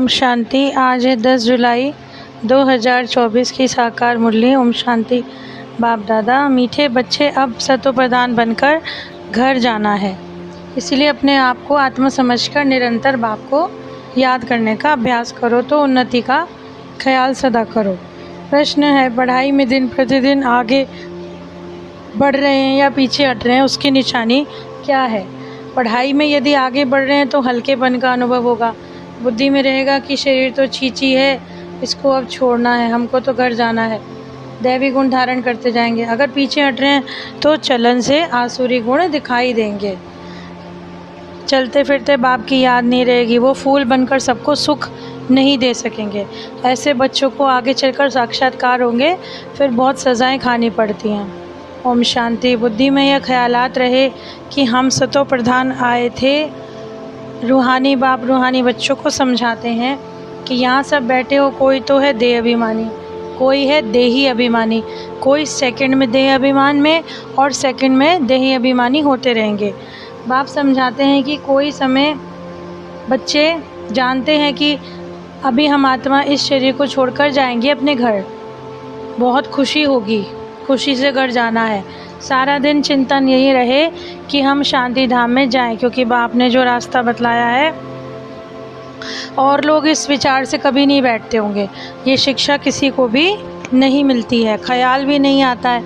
शांति। आज है 10 जुलाई 2024 की साकार मुरली। ओम शांति। बाप दादा, मीठे बच्चे, अब सतो प्रधान बनकर घर जाना है, इसलिए अपने आप को आत्मा समझकर निरंतर बाप को याद करने का अभ्यास करो तो उन्नति का ख्याल सदा करो। प्रश्न है, पढ़ाई में दिन प्रतिदिन आगे बढ़ रहे हैं या पीछे हट रहे हैं, उसकी निशानी क्या है? पढ़ाई में यदि आगे बढ़ रहे हैं तो हल्केपन का अनुभव होगा। बुद्धि में रहेगा कि शरीर तो छींची है, इसको अब छोड़ना है, हमको तो घर जाना है। दैवी गुण धारण करते जाएंगे। अगर पीछे हट रहे हैं तो चलन से आसुरी गुण दिखाई देंगे। चलते फिरते बाप की याद नहीं रहेगी, वो फूल बनकर सबको सुख नहीं दे सकेंगे। ऐसे बच्चों को आगे चलकर साक्षात्कार होंगे, फिर बहुत सज़ाएं खानी पड़ती हैं। ओम शांति। बुद्धि में यह ख्यालात रहे कि हम सतो प्रधान आए थे। रूहानी बाप रूहानी बच्चों को समझाते हैं कि यहाँ सब बैठे हो, कोई तो है देह अभिमानी, कोई है देही अभिमानी, कोई सेकंड में देह अभिमान में और सेकंड में देही अभिमानी होते रहेंगे। बाप समझाते हैं कि कोई समय बच्चे जानते हैं कि अभी हम आत्मा इस शरीर को छोड़कर जाएंगे अपने घर, बहुत खुशी होगी, खुशी से घर जाना है। सारा दिन चिंतन यही रहे कि हम शांति धाम में जाएं, क्योंकि बाप ने जो रास्ता बतलाया है और लोग इस विचार से कभी नहीं बैठते होंगे। ये शिक्षा किसी को भी नहीं मिलती है, ख्याल भी नहीं आता है।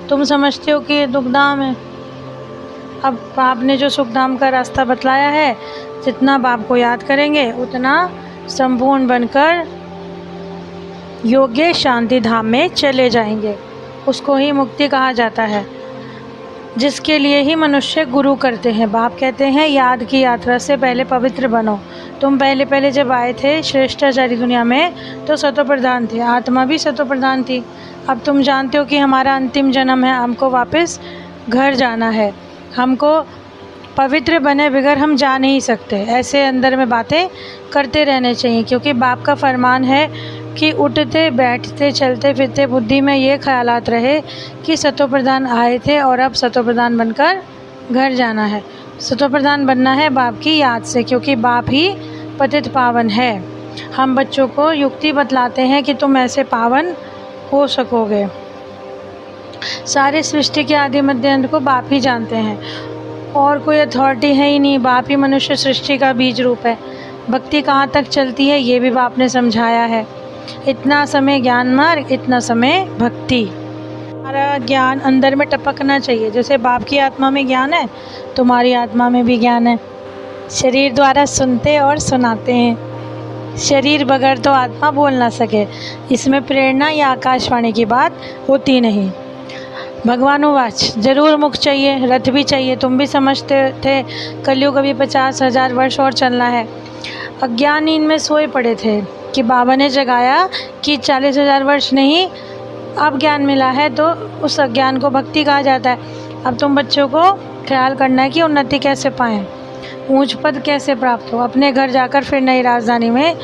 तुम समझते हो कि ये दुखधाम है। अब बाप ने जो सुखधाम का रास्ता बतलाया है, जितना बाप को याद करेंगे उतना संपूर्ण बनकर योग्य शांति धाम में चले जाएंगे। उसको ही मुक्ति कहा जाता है, जिसके लिए ही मनुष्य गुरु करते हैं। बाप कहते हैं, याद की यात्रा से पहले पवित्र बनो। तुम पहले जब आए थे श्रेष्ठाचारी दुनिया में तो सतो प्रधान थे, आत्मा भी सतो प्रधान थी। अब तुम जानते हो कि हमारा अंतिम जन्म है, हमको वापस घर जाना है। हमको पवित्र बने बगैर हम जा नहीं सकते। ऐसे अंदर में बातें करते रहने चाहिए, क्योंकि बाप का फरमान है कि उठते बैठते चलते फिरते बुद्धि में ये ख्यालात रहे कि सतो प्रधान आए थे और अब सतो प्रधान बनकर घर जाना है। सतो प्रधान बनना है बाप की याद से, क्योंकि बाप ही पतित पावन है। हम बच्चों को युक्ति बतलाते हैं कि तुम ऐसे पावन हो सकोगे। सारे सृष्टि के आदि मध्य अंत को बाप ही जानते हैं, और कोई अथॉरिटी है ही नहीं। बाप ही मनुष्य सृष्टि का बीज रूप है। भक्ति कहाँ तक चलती है ये भी बाप ने समझाया है। इतना समय ज्ञान मार्ग, इतना समय भक्ति। हमारा ज्ञान अंदर में टपकना चाहिए। जैसे बाप की आत्मा में ज्ञान है, तुम्हारी आत्मा में भी ज्ञान है। शरीर द्वारा सुनते और सुनाते हैं, शरीर बगैर तो आत्मा बोल ना सके। इसमें प्रेरणा या आकाशवाणी की बात होती नहीं। भगवानुवाच, जरूर मुख चाहिए, रथ भी चाहिए। तुम भी समझते थे कलयुग अभी 50,000 वर्ष और चलना है। अज्ञान नींद में सोए पड़े थे कि बाबा ने जगाया कि 40,000 वर्ष नहीं, अब ज्ञान मिला है, तो उस अज्ञान को भक्ति कहा जाता है। अब तुम बच्चों को ख्याल करना है कि उन्नति कैसे पाएँ, ऊंच पद कैसे प्राप्त हो, अपने घर जाकर फिर नई राजधानी में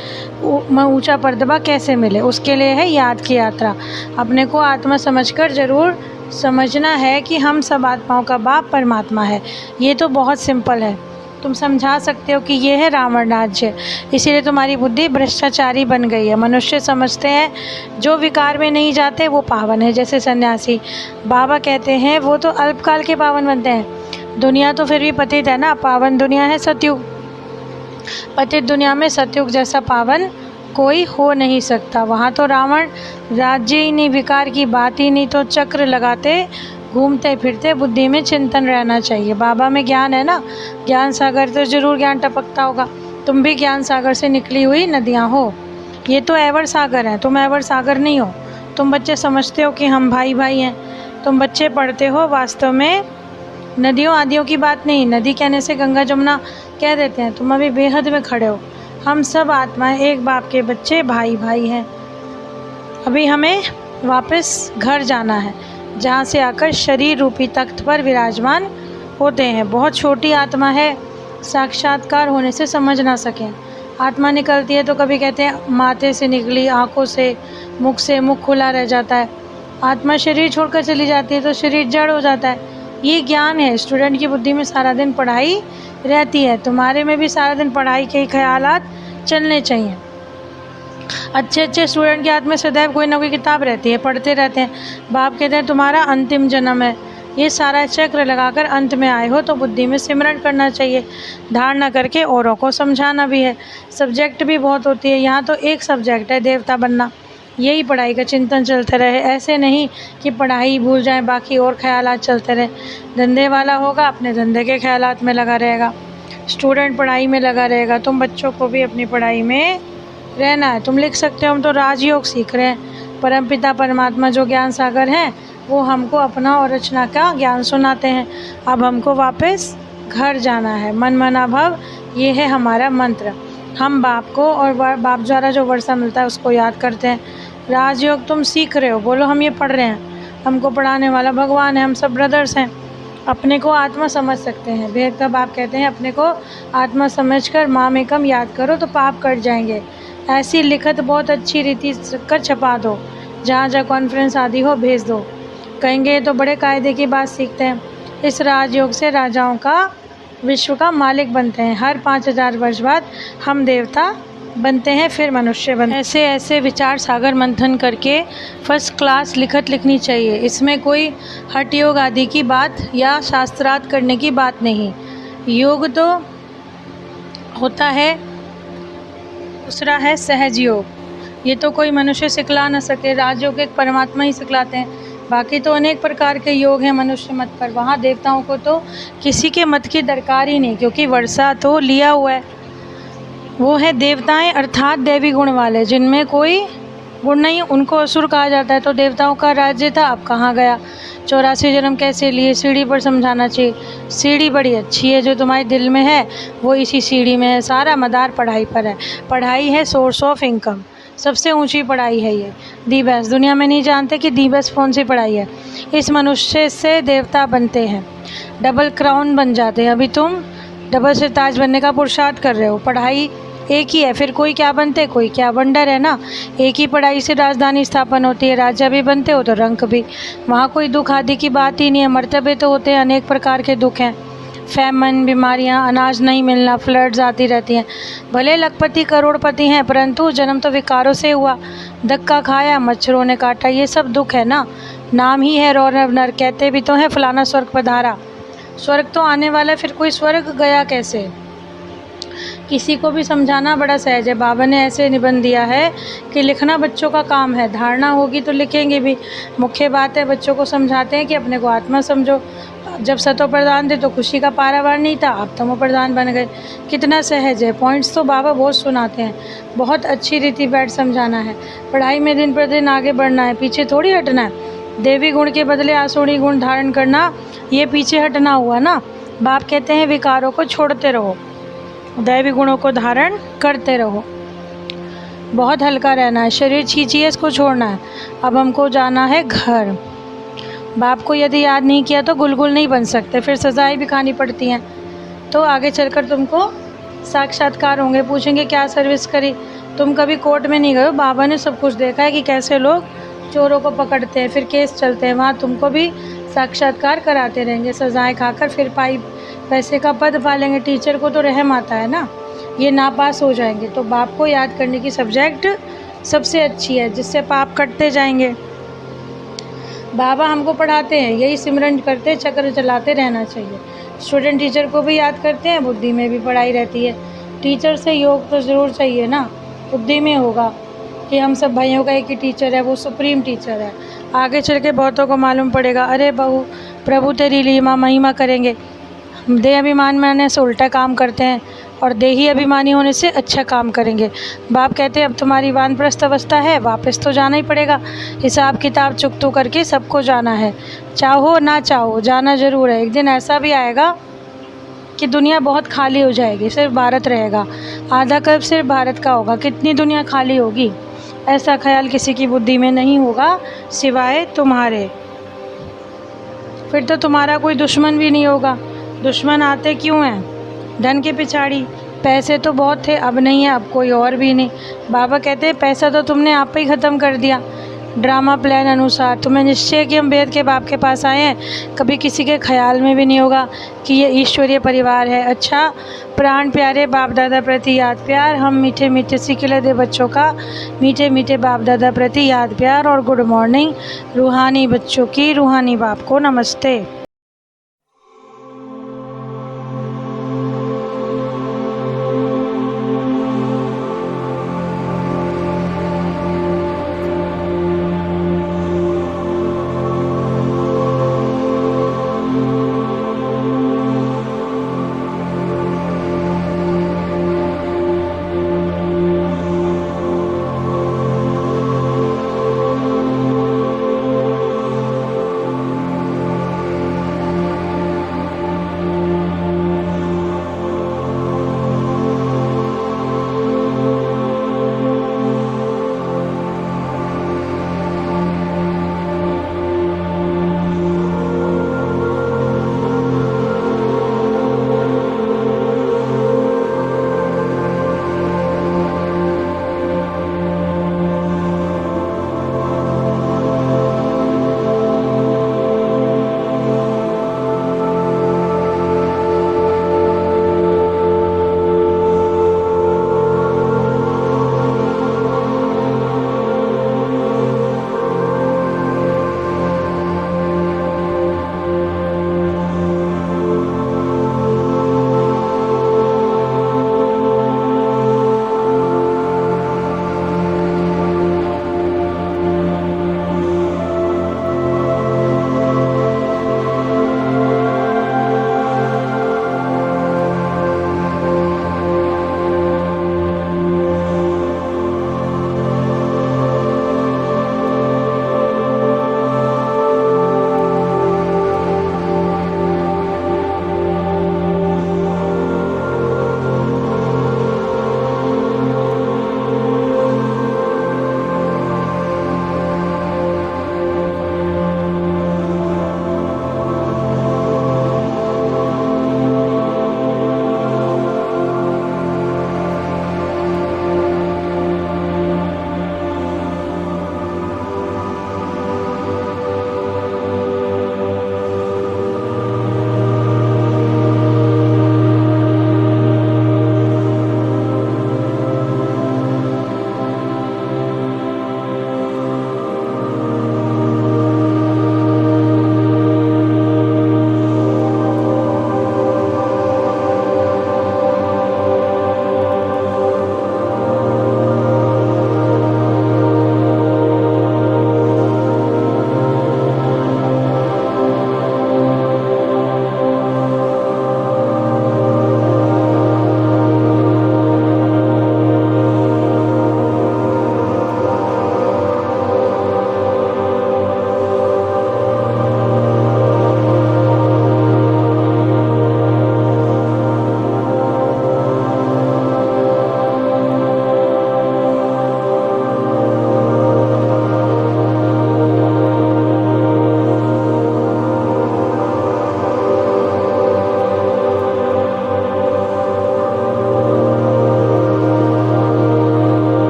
ऊंचा पर्दबा कैसे मिले। उसके लिए है याद की यात्रा। अपने को आत्मा समझकर ज़रूर समझना है कि हम सब आत्माओं का बाप परमात्मा है। ये तो बहुत सिंपल है, तुम समझा सकते हो कि ये है रावण राज्य, इसीलिए तुम्हारी बुद्धि भ्रष्टाचारी बन गई है। मनुष्य समझते हैं जो विकार में नहीं जाते वो पावन है, जैसे सन्यासी। बाबा कहते हैं वो तो अल्पकाल के पावन बनते हैं। दुनिया तो फिर भी पतित है ना, पावन दुनिया है सतयुग। पतित दुनिया में सतयुग जैसा पावन कोई हो नहीं सकता। वहाँ तो रावण राज्य ही नहीं, विकार की बात ही नहीं, तो चक्र लगाते घूमते फिरते बुद्धि में चिंतन रहना चाहिए। बाबा में ज्ञान है ना, ज्ञान सागर तो जरूर ज्ञान टपकता होगा। तुम भी ज्ञान सागर से निकली हुई नदियाँ हो। ये तो एवर सागर है, तुम एवर सागर नहीं हो। तुम बच्चे समझते हो कि हम भाई भाई हैं, तुम बच्चे पढ़ते हो। वास्तव में नदियों आदियों की बात नहीं, नदी कहने से गंगा जमुना कह देते हैं। तुम अभी बेहद में खड़े हो। हम सब आत्माएं एक बाप के बच्चे, भाई भाई हैं। अभी हमें वापस घर जाना है, जहाँ से आकर शरीर रूपी तख्त पर विराजमान होते हैं। बहुत छोटी आत्मा है, साक्षात्कार होने से समझ ना सकें। आत्मा निकलती है तो कभी कहते हैं माथे से निकली, आँखों से मुख खुला रह जाता है। आत्मा शरीर छोड़कर चली जाती है तो शरीर जड़ हो जाता है। ये ज्ञान है। स्टूडेंट की बुद्धि में सारा दिन पढ़ाई रहती है, तुम्हारे में भी सारा दिन पढ़ाई के ही ख्यालात चलने चाहिए। अच्छे अच्छे स्टूडेंट के हाथ में सदैव कोई ना कोई किताब रहती है, पढ़ते रहते हैं। बाप कहते हैं तुम्हारा अंतिम जन्म है, ये सारा चक्र लगाकर अंत में आए हो तो बुद्धि में सिमरण करना चाहिए, धारणा करके औरों को समझाना भी है। सब्जेक्ट भी बहुत होती है, यहाँ तो एक सब्जेक्ट है देवता बनना, यही पढ़ाई का चिंतन चलते रहे। ऐसे नहीं कि पढ़ाई भूल जाए, बाकी और ख्यालात चलते रहे। धंधे वाला होगा अपने धंधे के ख्यालात में लगा रहेगा, स्टूडेंट पढ़ाई में लगा रहेगा। तुम बच्चों को भी अपनी पढ़ाई में रहना है। तुम लिख सकते हो हम तो राजयोग सीख रहे हैं, परमपिता परमात्मा जो ज्ञान सागर हैं वो हमको अपना और रचना का ज्ञान सुनाते हैं। अब हमको वापस घर जाना है। मन मना भव, ये है हमारा मंत्र। हम बाप को और बाप द्वारा जो वर्षा मिलता है उसको याद करते हैं। राजयोग तुम सीख रहे हो, बोलो हम ये पढ़ रहे हैं, हमको पढ़ाने वाला भगवान है, हम सब ब्रदर्स हैं। अपने को आत्मा समझ सकते हैं। भेद का बाप कहते हैं अपने को आत्मा समझकर माम एकम याद करो तो पाप कट जाएंगे। ऐसी लिखत बहुत अच्छी रीति कर छपा दो, जहाँ जहाँ कॉन्फ्रेंस आदि हो भेज दो। कहेंगे ये तो बड़े कायदे की बात सीखते हैं। इस राजयोग से राजाओं का विश्व का मालिक बनते हैं। हर 5000 वर्ष बाद हम देवता बनते हैं, फिर मनुष्य बनते हैं। ऐसे ऐसे विचार सागर मंथन करके फर्स्ट क्लास लिखत लिखनी चाहिए। इसमें कोई हठ योग आदि की बात या शास्त्रार्थ करने की बात नहीं। योग तो होता है, दूसरा है सहज योग, ये तो कोई मनुष्य सिखला न सके। राजयोग एक परमात्मा ही सिखलाते हैं, बाकी तो अनेक प्रकार के योग हैं मनुष्य मत पर। वहाँ देवताओं को तो किसी के मत की दरकार ही नहीं, क्योंकि वर्षा तो लिया हुआ है। वो है देवताएं अर्थात दैवी गुण वाले, जिनमें कोई गुण नहीं, उनको असुर कहा जाता है। तो देवताओं का राज्य था, अब कहाँ गया? 84 जन्म कैसे लिए? सीढ़ी पर समझाना चाहिए। सीढ़ी बड़ी अच्छी है, जो तुम्हारे दिल में है वो इसी सीढ़ी में है। सारा मदार पढ़ाई पर है। पढ़ाई है सोर्स ऑफ इनकम, सबसे ऊंची पढ़ाई है ये। दी बेस्ट, दुनिया में नहीं जानते कि दी बेस्ट कौन सी पढ़ाई है। इस मनुष्य से देवता बनते हैं, डबल क्राउन बन जाते हैं। अभी तुम डबल से ताज बनने का पुरुषार्थ कर रहे हो। पढ़ाई एक ही है, फिर कोई क्या बनते कोई क्या, वंडर है ना। एक ही पढ़ाई से राजधानी स्थापन होती है, राजा भी बनते हो तो रंक भी। वहाँ कोई दुख आदि की बात ही नहीं है। मर्तबे तो होते हैं, अनेक प्रकार के दुख हैं, फैमन, बीमारियाँ, अनाज नहीं मिलना, फ्लड्स आती रहती हैं। भले लखपति करोड़पति हैं, परंतु जन्म तो विकारों से हुआ। धक्का खाया, मच्छरों ने काटा, ये सब दुख है ना। नाम ही है रौनव नर, कहते भी तो हैं फलाना स्वर्ग पधारा। स्वर्ग तो आने वाला है, फिर कोई स्वर्ग गया कैसे? किसी को भी समझाना बड़ा सहज है। बाबा ने ऐसे निबंध दिया है कि लिखना बच्चों का काम है, धारणा होगी तो लिखेंगे भी। मुख्य बात है बच्चों को समझाते हैं कि अपने को आत्मा समझो। जब सतो प्रधान थे तो खुशी का पारावार नहीं था, अब तमो प्रधान बन गए। कितना सहज है। पॉइंट्स तो बाबा बहुत सुनाते हैं, बहुत अच्छी रीति बैठ समझाना है। पढ़ाई में दिन प्रतिदिन आगे बढ़ना है, पीछे थोड़ी हटना है। देवी गुण के बदले आसुरी गुण धारण करना, ये पीछे हटना हुआ ना। बाप कहते हैं विकारों को छोड़ते रहो, दैवी गुणों को धारण करते रहो। बहुत हल्का रहना है, शरीर छींचिए, इसको छोड़ना है। अब हमको जाना है घर। बाप को यदि याद नहीं किया तो गुलगुल नहीं बन सकते, फिर सजाएं भी खानी पड़ती हैं। तो आगे चलकर तुमको साक्षात्कार होंगे, पूछेंगे क्या सर्विस करी। तुम कभी कोर्ट में नहीं गए हो, बाबा ने सब कुछ देखा है कि कैसे लोग चोरों को पकड़ते हैं, फिर केस चलते हैं। वहाँ तुमको भी साक्षात्कार कराते रहेंगे, सजाएं खाकर फिर पैसे का पद पालेंगे। टीचर को तो रहम आता है ना, ये नापास हो जाएंगे। तो बाप को याद करने की सब्जेक्ट सबसे अच्छी है, जिससे पाप कटते जाएंगे। बाबा हमको पढ़ाते हैं, यही सिमरन करते चक्र चलाते रहना चाहिए। स्टूडेंट टीचर को भी याद करते हैं, बुद्धि में भी पढ़ाई रहती है। टीचर से योग तो ज़रूर चाहिए ना, बुद्धि में होगा कि हम सब भाइयों का एक ही टीचर है, वो सुप्रीम टीचर है। आगे चल के बहुतों को मालूम पड़ेगा, अरे बहू प्रभु तेरी लीमा महिमा करेंगे। देह अभिमान में आने से उल्टा काम करते हैं, और देही अभिमानी होने से अच्छा काम करेंगे। बाप कहते हैं अब तुम्हारी वानप्रस्थ अवस्था है, वापस तो जाना ही पड़ेगा। हिसाब किताब चुकतू करके सबको जाना है, चाहो ना चाहो जाना ज़रूर है। एक दिन ऐसा भी आएगा कि दुनिया बहुत खाली हो जाएगी, सिर्फ भारत रहेगा। आधा कल्प सिर्फ भारत का होगा, कितनी दुनिया खाली होगी ऐसा ख्याल किसी की बुद्धि में नहीं होगा सिवाय तुम्हारे। फिर तो तुम्हारा कोई दुश्मन भी नहीं होगा। दुश्मन आते क्यों हैं? धन के पिछाड़ी। पैसे तो बहुत थे, अब नहीं है, अब कोई और भी नहीं। बाबा कहते हैं पैसा तो तुमने आप ही ख़त्म कर दिया, ड्रामा प्लान अनुसार। तुम्हें निश्चय कि हम वेद के बाप के पास आए हैं, कभी किसी के ख्याल में भी नहीं होगा कि ये ईश्वरीय परिवार है। अच्छा प्राण प्यारे बाप दादा प्रति याद प्यार। हम मीठे मीठे सिखले दे बच्चों का मीठे मीठे बाप दादा प्रति याद प्यार और गुड मॉर्निंग। रूहानी बच्चों की रूहानी बाप को नमस्ते।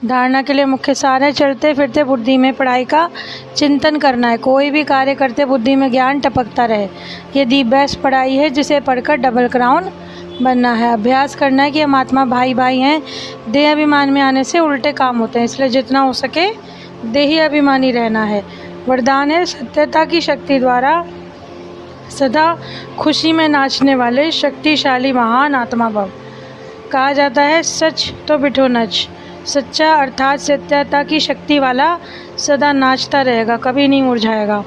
धारणा के लिए मुख्य सार है, चलते फिरते बुद्धि में पढ़ाई का चिंतन करना है। कोई भी कार्य करते बुद्धि में ज्ञान टपकता रहे। ये दी बेस्ट पढ़ाई है जिसे पढ़कर डबल क्राउन बनना है। अभ्यास करना है कि हम आत्मा भाई भाई हैं। देह अभिमान में आने से उल्टे काम होते हैं, इसलिए जितना हो सके देही अभिमानी रहना है। वरदान है, सत्यता की शक्ति द्वारा सदा खुशी में नाचने वाले शक्तिशाली महान आत्मा भव। कहा जाता है, सच तो बिठो नच। सच्चा अर्थात सत्यता की शक्ति वाला सदा नाचता रहेगा, कभी नहीं मुरझाएगा,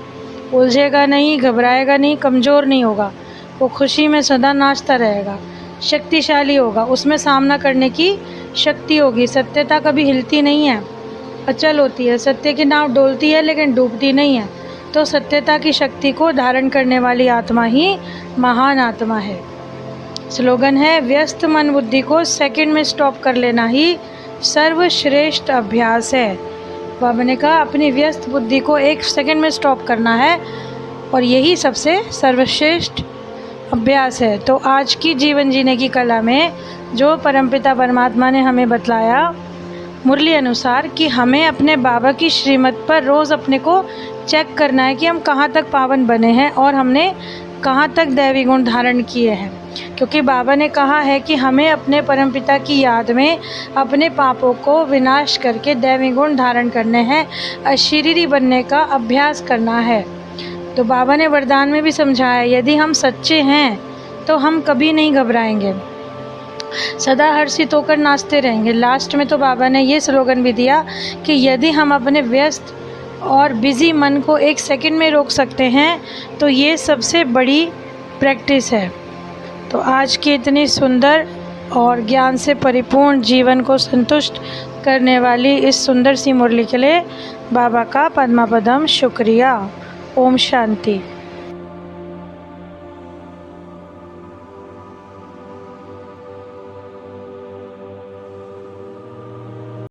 उलझेगा नहीं, घबराएगा नहीं, कमज़ोर नहीं होगा। वो खुशी में सदा नाचता रहेगा, शक्तिशाली होगा, उसमें सामना करने की शक्ति होगी। सत्यता कभी हिलती नहीं है, अचल होती है। सत्य की नाव डोलती है लेकिन डूबती नहीं है। तो सत्यता की शक्ति को धारण करने वाली आत्मा ही महान आत्मा है। स्लोगन है, व्यस्त मन बुद्धि को सेकंड में स्टॉप कर लेना ही सर्वश्रेष्ठ अभ्यास है। बाबा ने कहा, अपनी व्यस्त बुद्धि को 1 सेकंड में स्टॉप करना है और यही सबसे सर्वश्रेष्ठ अभ्यास है। तो आज की जीवन जीने की कला में जो परमपिता परमात्मा ने हमें बतलाया मुरली अनुसार, कि हमें अपने बाबा की श्रीमत पर रोज़ अपने को चेक करना है कि हम कहाँ तक पावन बने हैं और हमने कहाँ तक दैवी गुण धारण किए हैं। क्योंकि बाबा ने कहा है कि हमें अपने परमपिता की याद में अपने पापों को विनाश करके दैवी गुण धारण करने हैं, अशरीरी बनने का अभ्यास करना है। तो बाबा ने वरदान में भी समझाया, यदि हम सच्चे हैं तो हम कभी नहीं घबराएंगे, सदा हर्षित होकर नाचते रहेंगे। लास्ट में तो बाबा ने ये स्लोगन भी दिया कि यदि हम अपने व्यस्त और बिज़ी मन को 1 सेकंड में रोक सकते हैं तो ये सबसे बड़ी प्रैक्टिस है। तो आज की इतनी सुंदर और ज्ञान से परिपूर्ण जीवन को संतुष्ट करने वाली इस सुंदर सी मुरली के लिए बाबा का पद्मापदम शुक्रिया। ओम शांति।